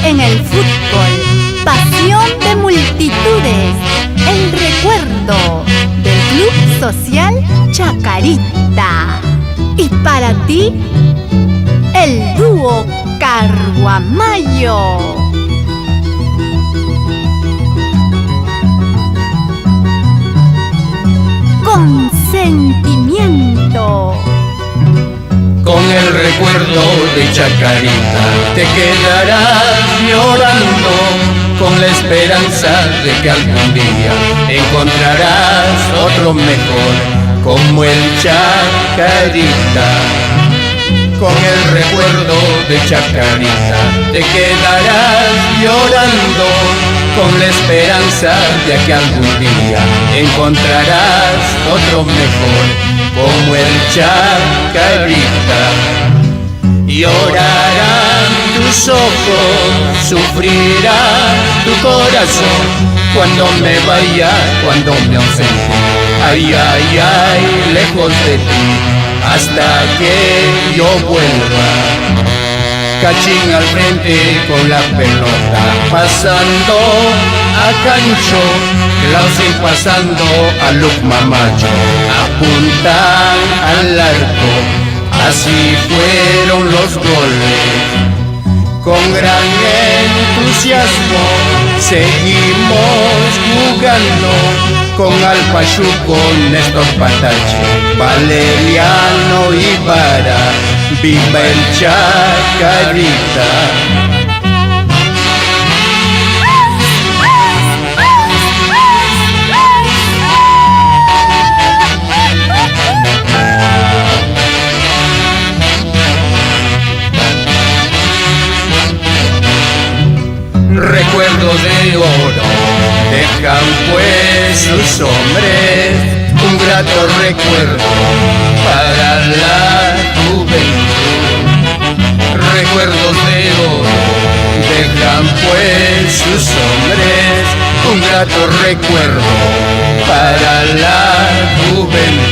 en el fútbol, pasión de multitudes, el recuerdo del Club Social Chacarita. Y para ti, el dúo Carguamayo. Con sentimiento. Con el recuerdo de Chacarita te quedarás llorando, con la esperanza de que algún día encontrarás otro mejor como el Chacarita. Con el recuerdo de Chacarita te quedarás llorando, con la esperanza de que algún día encontrarás otro mejor como el Chacarita. Llorarán tus ojos, sufrirá tu corazón cuando me vaya, cuando me ausente. Ay, ay, ay, lejos de ti, hasta que yo vuelva. Cachín al frente con la pelota, pasando a Cancho, Clausin pasando a Lucmamacho, apuntan al arco, así fueron los goles. Con gran entusiasmo seguimos jugando, con Alpachuco, Néstor Patache, Valeriano Ibarra, viva el Chacarita. Recuerdos de oro dejan pues sus hombres, un grato recuerdo para la juventud. Recuerdos de oro dejan pues sus hombres, un grato recuerdo para la juventud.